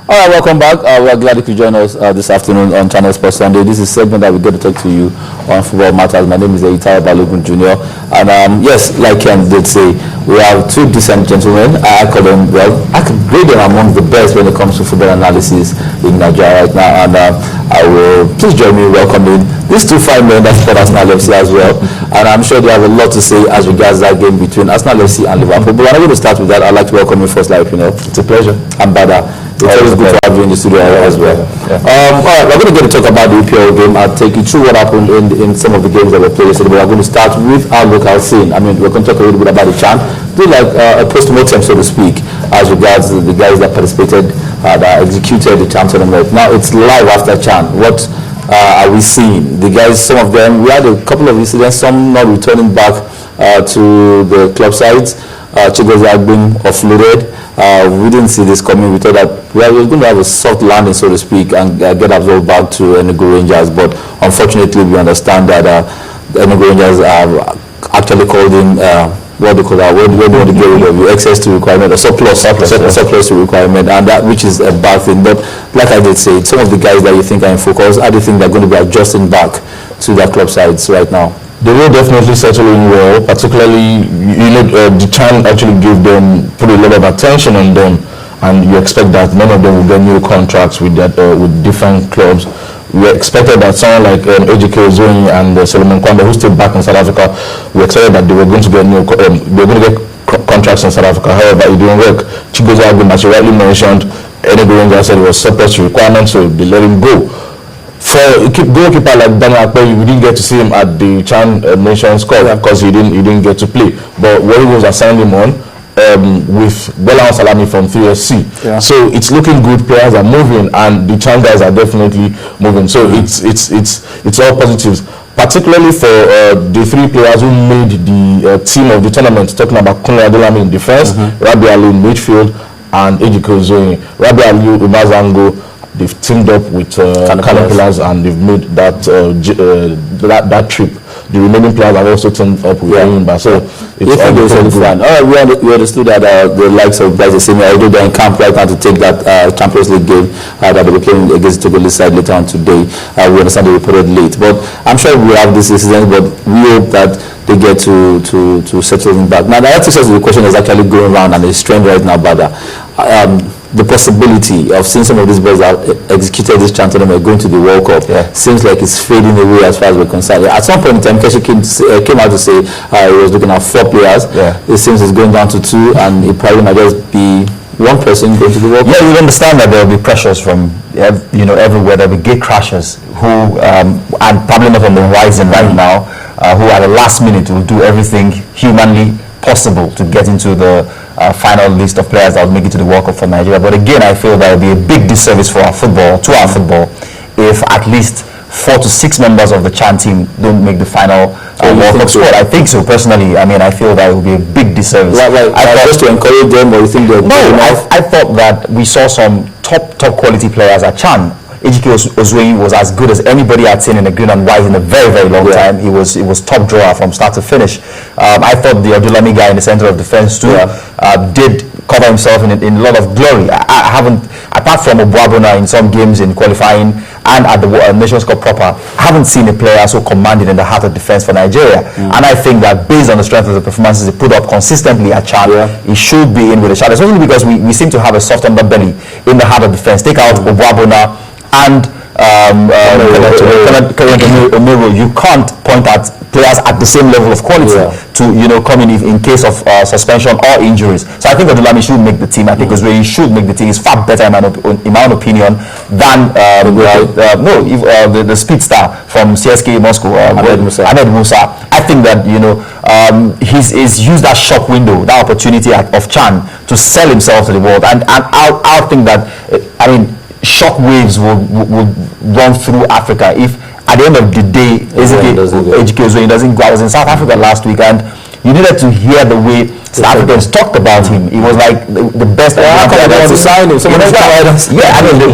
All right, welcome back. We're glad you could join us this afternoon on Channel Sports Sunday. This is a segment that we get to talk to you on football matters. My name is Eitai Balogun Jr. And yes, like Ken did say, we have two decent gentlemen. I call them, well, I can grade them among the best when it comes to football analysis in Nigeria right now. And I will, please join me in welcoming these two fine men that support Arsenal FC as well. And I'm sure they have a lot to say as regards that game between Arsenal FC and Liverpool. But I'm going to start with that. I'd like to welcome you first, like, it's a pleasure. I'm Bada. It's always good to have you in the studio as well. Yeah. All right, we're going to get to talk about the EPL game. I'll take you through what happened in some of the games that were played yesterday. But we're going to start with our local scene. I mean, we're going to talk a little bit about the CHAN, do like a post-mortem, so to speak, as regards the guys that participated, that executed the CHAN tournament. Now it's live after CHAN. What are we seeing? The guys, some of them, we had a couple of incidents, some not returning back to the club sides. Chigozie being offloaded. We didn't see this coming. We thought that we were going to have a soft landing, so to speak, and get absorbed back to Enugu Rangers. But unfortunately, we understand that Enugu Rangers are actually called in what they call that. What do you want to get rid of? You excess to requirement or surplus to requirement, and that which is a bad thing. But like I did say, some of the guys that you think are in focus, how do you think they're going to be adjusting back to their club sides right now? They will definitely settle in well, particularly, the CHAN actually give them, put a lot of attention on them, and you expect that none of them will get new contracts with different clubs. We expected that someone like AJK Ozoni and Solomon Kwambe, who stayed back in South Africa, we expected that they were going to get contracts in South Africa. However, it didn't work. Chigozie, as you rightly mentioned, Enugu Rangers said it was surplus to requirements, so they let him go. For a goalkeeper like Daniel Akpeyi, we didn't get to see him at the CHAN Nations Cup because he didn't get to play. But what he was assigned him on with Bola Salami from 3SC. Yeah. So it's looking good. Players are moving, and the CHAN guys are definitely moving. So it's all positives. Particularly for the three players who made the team of the tournament. Talking about Kunle Adelami in defense, Rabi Ali in midfield, and AJK Ozoni. Rabi Ali, Umazango. They've teamed up with Canopilas, and they've made that trip. The remaining players have also teamed up with Enyimba. So it's all fun. All right, we understood that the likes of guys the same, although they're in camp right now to take that Champions League game that they'll be playing against the Togolese side later on today. We understand they reported late, but I'm sure we have this incident, but we hope that they get to settle them back. Now, the answer to the question is actually going around and it's trend right now, Bada. The possibility of seeing some of these boys that executed this CHAN tournament going to the World Cup seems like it's fading away as far as we're concerned. At some point in time, Keshi came out to say he was looking at 4 players. It seems it's going down to 2, and it probably might just be one person going to the World Cup. Yeah, you understand that there will be pressures from everywhere. There will be gate crashers who and probably not on the horizon right now, who at the last minute will do everything humanly possible to get into the final list of players that will make it to the World Cup for Nigeria. But again, I feel that it will be a big disservice for our football, if at least 4 to 6 members of the CHAN team don't make the final World Cup squad. I think so, personally. I mean, I feel that it will be a big disservice. Just to encourage them, or you think they're I thought that we saw some top quality players at CHAN. AJK Ozoni was as good as anybody I'd seen in the green and white in a very, very long time. He was top drawer from start to finish. I thought the Odulami guy in the center of defense too did cover himself in a lot of glory. I haven't, apart from Obuabona in some games in qualifying and at the Nations Cup proper, I haven't seen a player so commanded in the heart of defense for Nigeria. And I think that based on the strength of the performances they put up consistently at CHAN, he should be in with a shot, especially because we seem to have a soft underbelly in the heart of defense. Take out Obuabona and Omeru. You can't point at players at the same level of quality to come in case of suspension or injuries. So I think Odulami should make the team. I think Ozoni should make the team. He's far better in my own opinion than the speed star from CSKA Moscow, Ahmed Musa. I think that he's used that shop window, that opportunity of CHAN to sell himself to the world, and I think that shock waves will run through Africa if at the end of the day AJK Ozoni doesn't go. I was in South Africa last week, and you needed to hear the way South Africans talked about him. He was like the best. The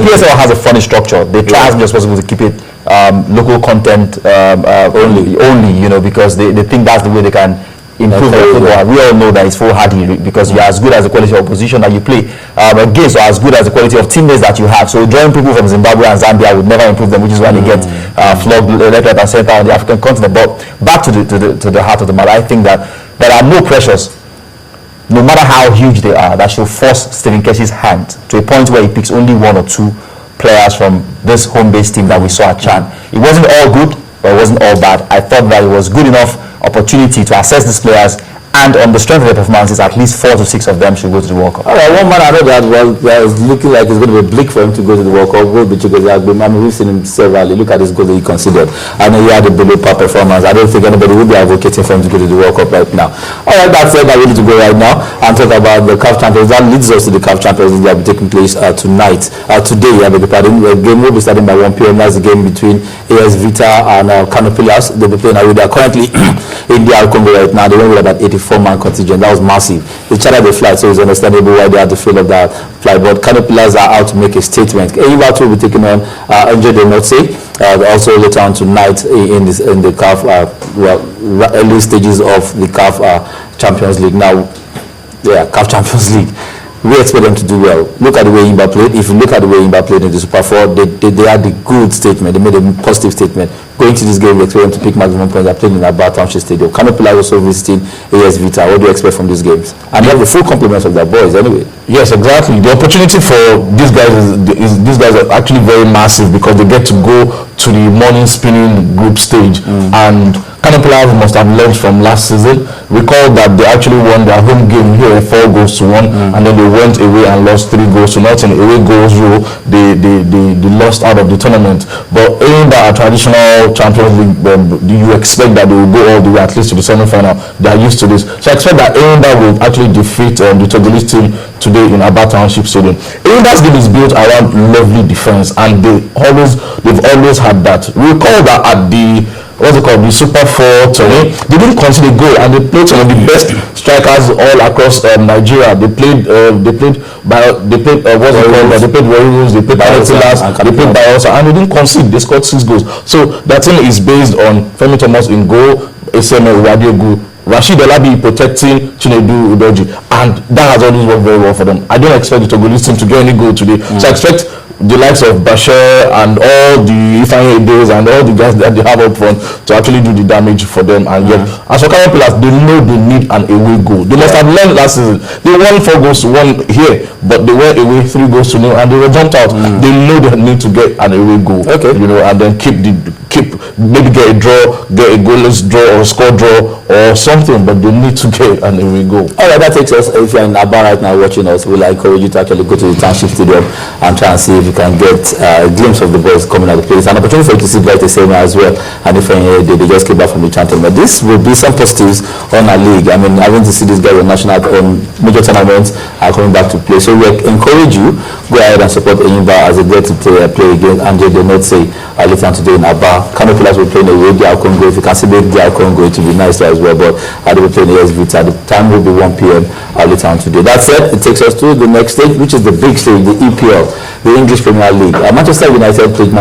PSL has a funny structure. They try as much as possible to keep it local content only, because they think that's the way they can improve their football. We all know that it's foolhardy because you're as good as the quality of opposition that you play against, or as good as the quality of teammates that you have. So drawing people from Zimbabwe and Zambia would never improve them, which is why they get flogged left, right, and center on the African continent. But back to the heart of the matter, I think that there are no pressures, no matter how huge they are, that should force Stephen Keshi's hand to a point where he picks only one or two players from this home-based team that we saw at Chan. It wasn't all good, but it wasn't all bad. I thought that it was good enough opportunity to assess these players, and on the strength of their performances, at least 4 to 6 of them should go to the World Cup. All right, one man I know that was looking like it's going to be bleak for him to go to the World Cup will be Chigozie Agbemi. I mean, we've seen him severally. Look at his goal that he considered. I know he had a below par performance. I don't think anybody will be advocating for him to go to the World Cup right now. All right, that said, I need to go right now and talk about the CAF Champions. That leads us to the CAF Champions League that will be taking place today. I beg your pardon. The game will be starting by 1 p.m. That's the game between AS Vita and Kano Pillars. They'll be playing away. They are currently in DR Congo right now. They went with about 84-man contingent. That was massive. They chartered the flight, so it's understandable why they had to fill up that flight. But Kano Pillars are out to make a statement. Enyimba will be taking on Angel de Norte. Also later on tonight in the CAF early stages of the CAF Champions League. Now, CAF Champions League. We expect them to do well. Look at the way Enyimba played. If you look at the way Enyimba played in the Super 4, they had the good statement. They made a positive statement. Going to this game, we expect them to pick maximum points. They played in Aba Township Stadium. Kano Pillars also visiting AS Vita. What do you expect from these games? And they have the full complement of their boys anyway. Yes, exactly. The opportunity for these guys these guys are actually very massive because they get to go to the morning spinning group stage, and Kano Pillars must have learned from last season. Recall that they actually won their home game here 4-1, and then they went away and lost 3-0. Away goals rule, they lost out of the tournament. But in that traditional Champions League, do you expect that they will go all the way at least to the semi-final? They are used to this, so I expect that Enyimba will actually defeat the Togolese team today in Aba Township Stadium. Enyimba's game is built around lovely defense, and they've always had that. Recall that at the the Super 4 tourney, they didn't concede a goal, and they played some of the best strikers all across Nigeria. They played Warriors, they played Pillars, they played Bayelsa, and they didn't concede. They scored 6 goals. So that team is based on Femi Thomas in goal, Eseme Uwadiogu, Rashid Elabi protecting Chinedu Udoji, and that has always worked very well for them. I don't expect the Togolese team to get any goal today, so I expect the likes of Bashir and all the Ifeanyi Edes and all the guys that they have up front to actually do the damage for them. And yet, as for Kano Pillars, they know they need an away goal. They must have learned last season. They won 4-1 here, but they were away 3-0, and they were jumped out. They know they need to get an away goal, and then maybe get a draw, get a goalless draw or a score draw or something, but they need to get an away goal. All right, that takes us, if you're in Aba right now watching us, we'll encourage you to actually go to the Township Stadium and try and see if you can get a glimpse of the boys coming out of the place. An opportunity for you to see Bright Eseme as well. And if they just came back from the chanting. But this will be some positives on our league. I mean, having to see these guys on major tournaments are coming back to play. So we encourage you, go ahead and support Enyimba as they get to play against Angel de Norte later on today in Aba. Kano Pillars will play in the DR Congo. If you can see the DR Congo, it will be nice as well. But they will play in the AS Vita. The time will be 1 p.m. later on today. That said, it takes us to the next stage, which is the big stage, the EPL, the English Premier League. Manchester United played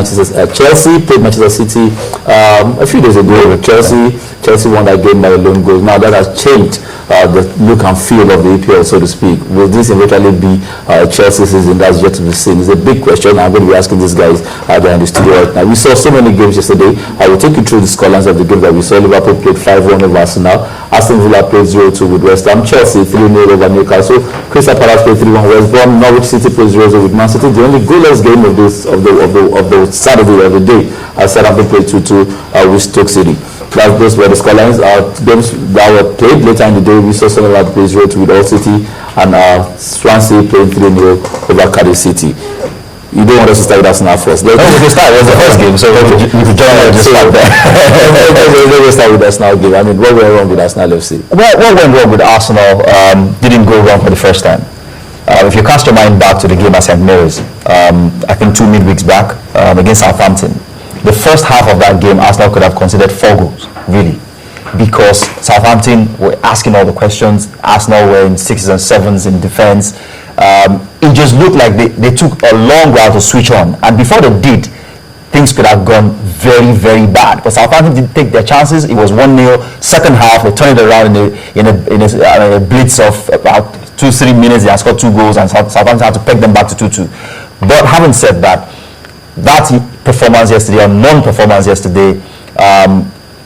Chelsea played Manchester City a few days ago. Chelsea won that game by a lone goal. Now that has changed the look and feel of the EPL, so to speak. Will this eventually be Chelsea season? That's yet to be seen. It's a big question. I'm going to be asking these guys there in the studio right now. We saw so many games yesterday. I will take you through the scorelines of the games that we saw. Liverpool played 5-1 over Arsenal. Aston Villa played 0-2 with West Ham. Chelsea 3-0 over Newcastle. Crystal Palace played 3-1 West Brom. Norwich City played 0-0 with Man City. The only goalless game of the Saturday of the day, Southampton played 2-2 with Stoke City. Those were the scorelines. Games that were played later in the day, we saw Sunderland play 0-2 with Hull City, and Swansea played 3-0 over Cardiff City. You don't want us to start with Arsenal first. Let's start. It was the first game, so we could start there. Let's start with the Arsenal game. I mean, what went wrong with Arsenal FC? What went wrong with Arsenal didn't go wrong for the first time. If you cast your mind back to the game at St. Mary's, I think 2 midweeks back against Southampton, the first half of that game, Arsenal could have considered 4 goals, really, because Southampton were asking all the questions. Arsenal were in 6s and 7s in defense. It just looked like they took a long while to switch on, and before they did, things could have gone very, very bad. But Southampton did take their chances. It was 1-0. Second half, they turned it around in a blitz of about 2-3 minutes. They had scored 2 goals, and Southampton had to peg them back to 2-2. But having said that, that performance yesterday, or non-performance yesterday,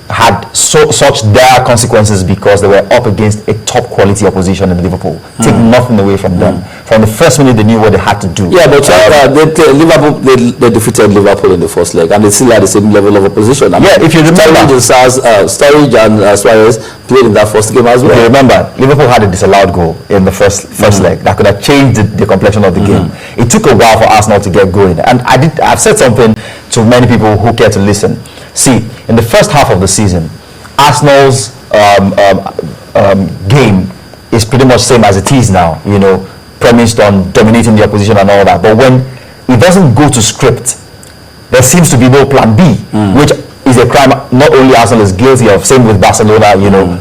had such dire consequences because they were up against a top quality opposition in Liverpool. Take nothing away from them. From the first minute, they knew what they had to do. Yeah, but they defeated Liverpool in the first leg, and they still had the same level of opposition. If you remember, Sturridge and Suarez played in that first game as well. If you remember, Liverpool had a disallowed goal in the first leg that could have changed the complexion of the game. It took a while for Arsenal to get going, and I've said something to many people who care to listen. See, in the first half of the season, Arsenal's game is pretty much same as it is now, premised on dominating the opposition and all that. But when it doesn't go to script, there seems to be no plan B, which is a crime not only Arsenal is guilty of, same with Barcelona,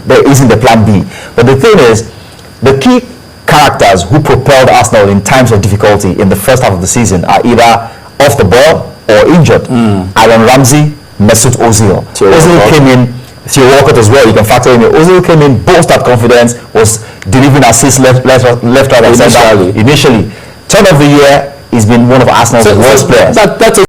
there isn't a plan B. But the thing is, the key characters who propelled Arsenal in times of difficulty in the first half of the season are either off the ball or injured. Aaron Ramsey, Mesut Ozil. Ozil came in, Theo Walcott as well, you can factor in. Ozil came in, boosted confidence, was delivering assists left, right, and center initially. Turn of the year, he's been one of Arsenal's worst players. That